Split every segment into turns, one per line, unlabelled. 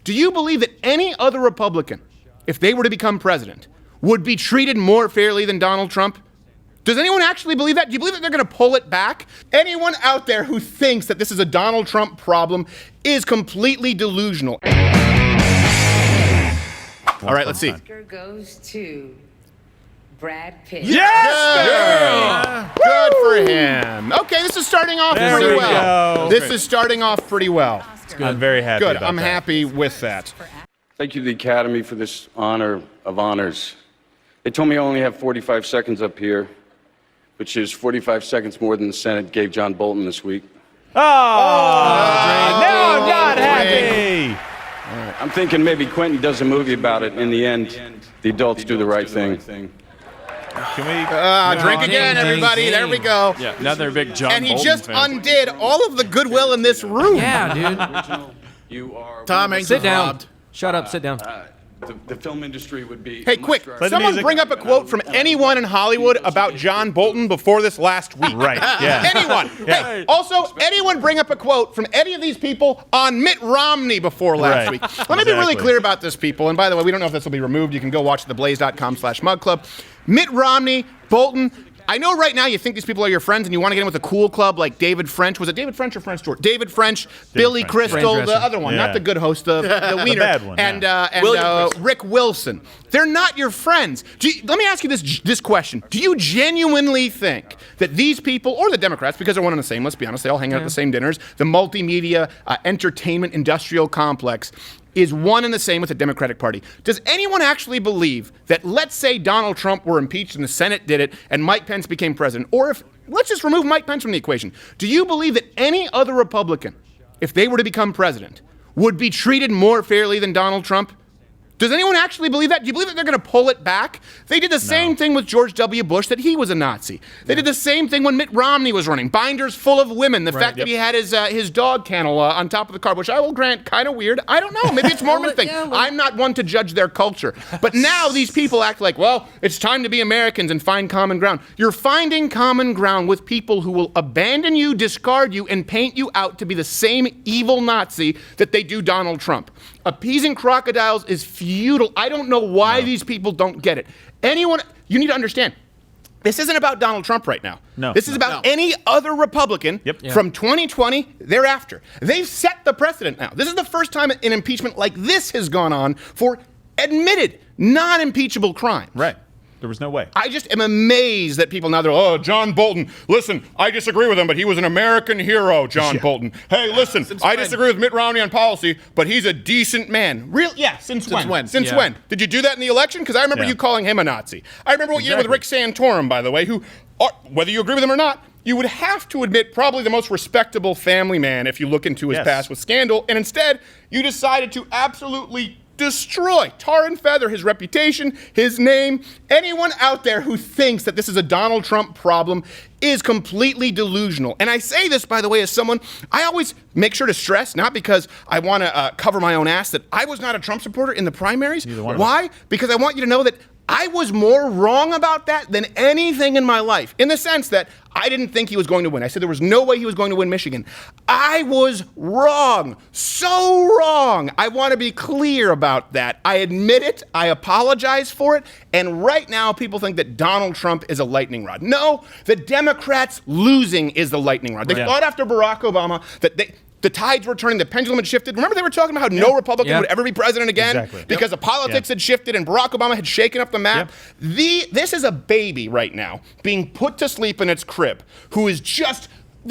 Do you believe that any other Republican, if they were to become president, would be treated more fairly than Donald Trump? Does anyone actually believe that? Do you believe that they're going to pull it back? Anyone out there who thinks that this is a Donald Trump problem is completely delusional. All right, let's see.
Oscar goes to Brad Pitt.
Yes! Good for him. Okay, this is starting off pretty well. This is starting off pretty well.
I'm very happy
Good.
about
I'm
that.
happy with that.
Thank you to the Academy for this honor of honors. They told me I only have 45 seconds up here, which is 45 seconds more than the Senate gave John Bolton this week.
Oh, now I'm not happy.
I'm thinking maybe Quentin does a movie about it. In the end, the adults do the right thing.
Can we
Drink again, everybody. There we go.
Yeah, another big John
And he
Bolton
just
fan.
undid all of the goodwill in this room.
Yeah, dude.
You are
Tom Hanks
Sit
is
down.
robbed.
Shut up. Sit down.
the film industry would be.
Hey, quick,
Play the
someone
music.
bring up a quote from anyone in Hollywood about John Bolton before this last week.
Right, yeah.
Anyone. Hey, also, anyone bring up a quote from any of these people on Mitt Romney before last
Right.
week. Let me be really
Exactly.
clear about this, people. And by the way, we don't know if this will be removed. You can go watch theblaze.com/mugclub. Mitt Romney, Bolton. I know right now you think these people are your friends and you want to get in with a cool club like David French. Was it David French or French Stewart? David French, Billy
French.
Crystal,
French
the
dresser.
other one,
Yeah.
not the good host, the wiener.
bad one,
And,
yeah.
Rick Wilson. They're not your friends. Let me ask you this question. Do you genuinely think that these people, or the Democrats, because they're one and the same, let's be honest, they all hang out at the same dinners, the multimedia entertainment industrial complex is one and the same with the Democratic Party. Does anyone actually believe that, let's say Donald Trump were impeached and the Senate did it and Mike Pence became president, or if, let's just remove Mike Pence from the equation, do you believe that any other Republican, if they were to become president, would be treated more fairly than Donald Trump? Does anyone actually believe that? Do you believe that they're going to pull it back? They did the same thing with George W. Bush, that he was a Nazi. They did the same thing when Mitt Romney was running. Binders full of women. The fact that he had his dog kennel on top of the car, which I will grant kind of weird. I don't know. Maybe it's Mormon thing. I'm not one to judge their culture. But now these people act like, well, it's time to be Americans and find common ground. You're finding common ground with people who will abandon you, discard you, and paint you out to be the same evil Nazi that they do Donald Trump. Appeasing crocodiles is futile. I don't know why these people don't get it. Anyone, you need to understand, this isn't about Donald Trump right now.
No.
This is about any other Republican from 2020 thereafter. They've set the precedent now. This is the first time an impeachment like this has gone on for admitted non-impeachable crimes.
Right. There was no way.
I just am amazed that people now they're, oh, John Bolton. Listen, I disagree with him, but he was an American hero, John Bolton. Hey, listen, I disagree with Mitt Romney on policy, but he's a decent man. Real? Yeah, since when? Since when? Did you do that in the election? Because I remember you calling him a Nazi. I remember what you did with Rick Santorum, by the way, who, whether you agree with him or not, you would have to admit probably the most respectable family man if you look into his past with scandal, and instead you decided to absolutely destroy, tar and feather his reputation, his name. Anyone out there who thinks that this is a Donald Trump problem is completely delusional. And I say this, by the way, as someone, I always make sure to stress, not because I want to cover my own ass, that I was not a Trump supporter in the primaries. Why? Because I want you to know that I was more wrong about that than anything in my life, in the sense that I didn't think he was going to win. I said there was no way he was going to win Michigan. I was wrong. So wrong. I want to be clear about that. I admit it. I apologize for it. And right now, people think that Donald Trump is a lightning rod. No, the Democrats losing is the lightning rod. They thought after Barack Obama that the tides were turning, the pendulum had shifted. Remember they were talking about how no Republican would ever be president again because the politics had shifted and Barack Obama had shaken up the map. This is a baby right now being put to sleep in its crib who is just,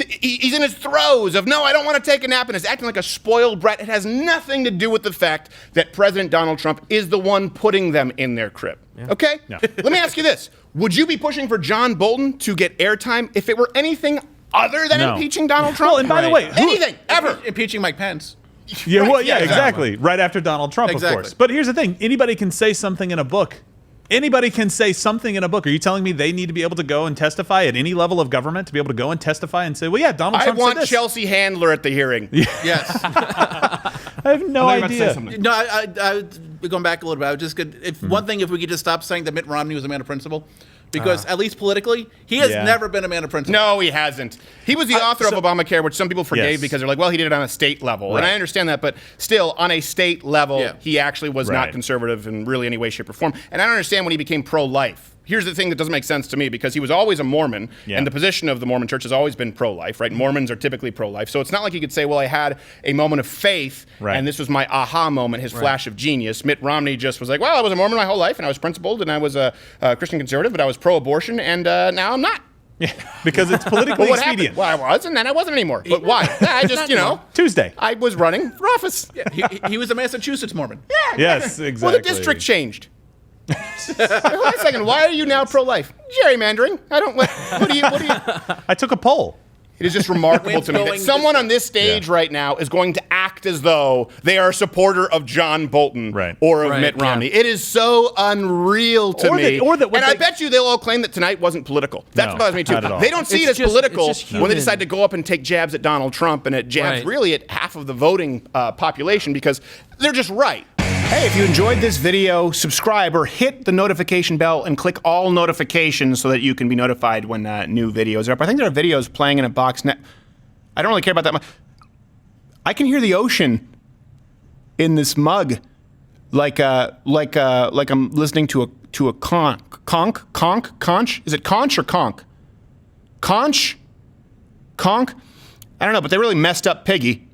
he's in his throes of, no, I don't want to take a nap, and is acting like a spoiled brat. It has nothing to do with the fact that President Donald Trump is the one putting them in their crib. Okay? Let me ask you this. Would you be pushing for John Bolton to get airtime if it were anything other than impeaching Donald Trump?
Well, and by the way,
anything, ever.
Impeaching Mike Pence.
Yeah, well, yeah, exactly. Right after Donald Trump, of course. But here's the thing. Anybody can say something in a book. Anybody can say something in a book. Are you telling me they need to be able to go and testify at any level of government to be able to go and testify and say, well, yeah, Donald Trump said
I want
this.
Chelsea Handler at the hearing.
Yes.
I have no idea.
No, I going back a little bit. I was just good. If one thing, if we could just stop saying that Mitt Romney was a man of principle,
because at least politically, he has
Yeah.
never been a man of principle.
No, he hasn't. He was the author of Obamacare, which some people forgave
Yes.
because they're like, well, he did it on a state level. And
Right.
I understand that, but still, on a state level,
Yeah.
he actually was not
Right.
conservative in really any way, shape, or form. And I don't understand when he became pro-life. Here's the thing that doesn't make sense to me, because he was always a Mormon,
Yeah.
and the position of the Mormon church has always been pro-life, right? Mormons are typically pro-life. So it's not like he could say, well, I had a moment of faith,
Right.
and this was my aha moment, his flash of genius. Mitt Romney just was like, well, I was a Mormon my whole life, and I was principled, and I was a Christian conservative, but I was pro-abortion, and now I'm not.
Yeah, because it's politically
Well, what
expedient.
happened? Well, I was, and then I wasn't anymore. But why? I just,
Tuesday.
I was running for office.
He was a Massachusetts Mormon.
Yes, exactly.
Well, the district changed. Wait a second. Why are you now pro-life? Gerrymandering. I don't. What do you?
I took a poll.
It is just remarkable to me that
Going
someone
this
on this stage
Yeah.
right now is going to act as though they are a supporter of John Bolton
Right.
or of
Right,
Mitt
yeah.
Romney. It is so unreal to
Or
me.
that- or that what
and I
they-
bet you they'll all claim that tonight wasn't political. That's
No,
what bothers me too.
not at all.
They don't see
It's
it as
just-
political
it's just
when they
human.
decide to go up and take jabs at Donald Trump and at jabs
Right.
really at half of the voting population, because they're just right. Hey, if you enjoyed this video, subscribe or hit the notification bell and click all notifications so that you can be notified when new videos are up. I think there are videos playing in a box net. I don't really care about that much. I can hear the ocean in this mug, like I'm listening to a conch. Is it conch or conch? Conch? I don't know, but they really messed up Piggy.